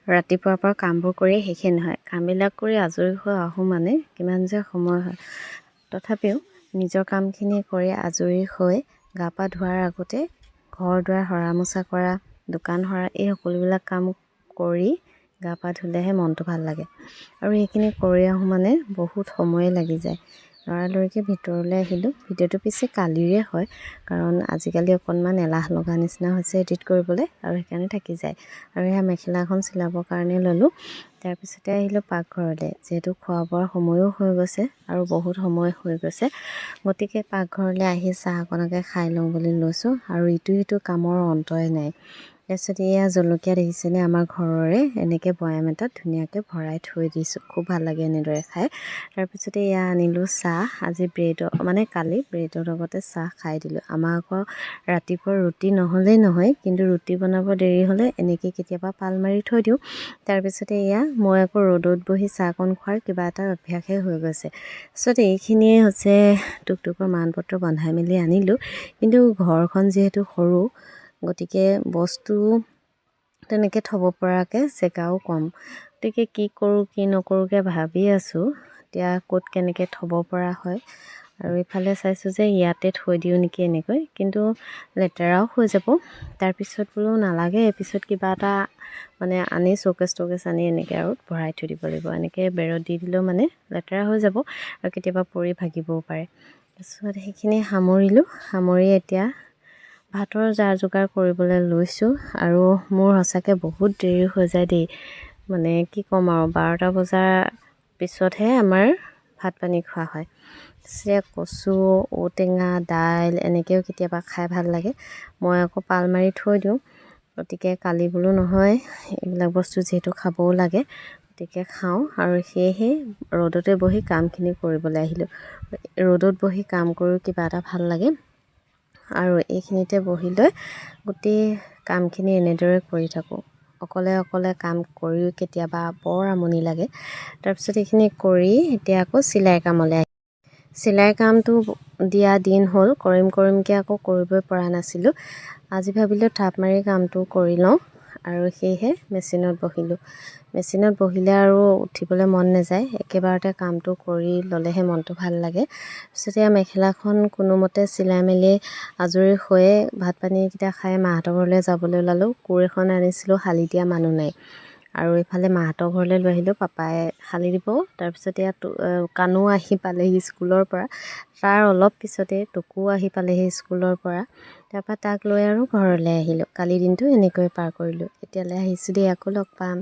ৰাতিপুৱাৰ পৰা কামবোৰ কৰি শেষেই নহয়। কামবিলাক কৰি আজৰি হৈ আহোঁ মানে কিমান যে সময় হয়। তথাপিও নিজৰ কামখিনি কৰি আজৰি হৈ গা পা ধোৱাৰ আগতে ঘৰ দুৱাৰ সৰা মোচা কৰা, দোকান সৰা, এই সকলোবিলাক কাম কৰি গা পা ধুলেহে মনটো ভাল লাগে। আৰু এইখিনি কৰি আহোঁ মানে বহুত সময়ে লাগি যায়। লৰালৰিকৈ ভিতৰলৈ আহিলোঁ। ভিডিঅ'টো পিছে কালিৰে হয়, কাৰণ আজিকালি অকণমান এলাহ লগা নিচিনা হৈছে এডিট কৰিবলৈ, আৰু সেইকাৰণে থাকি যায়। আৰু এয়া মেখেলা এখন চিলাবৰ কাৰণে ল'লোঁ। তাৰপিছতে আহিলোঁ পাকঘৰলৈ, যিহেতু খোৱা বোৱাৰ সময়ো হৈ গৈছে আৰু বহুত সময় হৈ গৈছে, গতিকে পাকঘৰলৈ আহি চাহ অকণকে খাই লওঁ বুলি লৈছোঁ। আৰু ইটো সিটো কামৰ অন্তই নাই। তাৰপিছত এয়া জলকীয়া দেখিছেনে, আমাৰ ঘৰৰে এনেকৈ বৈয়াম এটাত ধুনীয়াকৈ ভৰাই থৈ দিছোঁ। খুব ভাল লাগে এনেদৰে খাই। তাৰপিছতে এয়া আনিলোঁ চাহ। আজি কালি ব্ৰেডৰ লগতে চাহ খাই দিলোঁ। আমাৰ আকৌ ৰাতিপুৱা ৰুটি নহ'লেই নহয়, কিন্তু ৰুটি বনাব দেৰি হ'লে এনেকৈ কেতিয়াবা পাল মাৰি থৈ দিওঁ। তাৰপিছতে এয়া মই আকৌ ৰ'দত বহি চাহকণ খোৱাৰ কিবা এটা অভ্যাসেই হৈ গৈছে। তাৰপিছত এইখিনিয়ে হৈছে টুকটুকৰ মানপত্ৰ বন্ধাই মেলি আনিলোঁ। কিন্তু ঘৰখন যিহেতু সৰু, গতিকে বস্তু তেনেকৈ থ'ব পৰাকৈ জেগাও কম। গতিকে কি কৰোঁ কি নকৰোঁকৈ ভাবি আছোঁ। এতিয়া ক'ত কেনেকৈ থ'ব পৰা হয়। আৰু ইফালে চাইছোঁ যে ইয়াতে থৈ দিওঁ নেকি এনেকৈ, কিন্তু লেতেৰাও হৈ যাব। তাৰপিছত বোলো নালাগে, পিছত কিবা এটা আনি চৌকেছ আনি এনেকৈ আৰু ভৰাই থৈ দিব লাগিব। এনেকৈ বেৰত দি দিলেও লেতেৰা হৈ যাব আৰু কেতিয়াবা পৰি ভাগিবও পাৰে। তাৰপিছত সেইখিনি সামৰিলোঁ। সামৰি এতিয়া ভাতৰ যা যোগাৰ কৰিবলৈ লৈছোঁ। আৰু মোৰ সঁচাকৈ বহুত দেৰি হৈ যায় দেই। কি ক'ম আৰু 12টা বজাৰ পিছতহে আমাৰ ভাত পানী খোৱা হয়। কচু, ঔটেঙা, দাইল এনেকৈও কেতিয়াবা খাই ভাল লাগে। মই আকৌ পাল মাৰি থৈ দিওঁ। গতিকে কালি বোলো নহয়, এইবিলাক বস্তু যিহেতু খাবও লাগে, গতিকে খাওঁ। আৰু সেয়েহে ৰ'দতে বহি কামখিনি কৰিবলৈ আহিলোঁ। ৰ'দত বহি কাম কৰিও কিবা এটা ভাল লাগে। আৰু এইখিনিতে বহি লৈ গোটেই কামখিনি এনেদৰে কৰি থাকোঁ। অকলে অকলে কাম কৰিও কেতিয়াবা বৰ আমনি লাগে। তাৰপিছত এইখিনি কৰি এতিয়া আকৌ চিলাই কামলৈ আহিলোঁ। চিলাই কামটো দিয়া দিন হ'ল, কৰিমকৈ আকৌ কৰিবই পৰা নাছিলোঁ। আজি ভাবিলোঁ থাপ মাৰি কামটো কৰি লওঁ, আৰু সেয়েহে মেচিনত বহিলোঁ। মেচিনত বহিলে আৰু উঠিবলৈ মন নাযায়। একেবাৰতে কামটো কৰি ল'লেহে মনটো ভাল লাগে। তাৰপিছত এয়া মেখেলাখন কোনোমতে চিলাই মেলি আজৰি হৈয়ে ভাত পানীকেইটা খাই মাহঁতৰ ঘৰলৈ যাবলৈ ওলালোঁ। কোৰ এখন আনিছিলোঁ, শালি দিয়া মানুহ নাই। আৰু এইফালে মাহঁতৰ ঘৰলৈ লৈ আহিলোঁ, পাপাই শালি দিব। তাৰপিছত এয়া কাণো আহি পালেহি স্কুলৰ পৰা। তাৰ অলপ পিছতে টুকুও আহি পালেহি স্কুলৰ পৰা। তাৰপৰা তাক লৈ আৰু ঘৰলৈ আহিলোঁ। কালিৰ দিনটো এনেকৈ পাৰ কৰিলোঁ। এতিয়ালৈ আহিছোঁ দেই, আকৌ লগ পাম।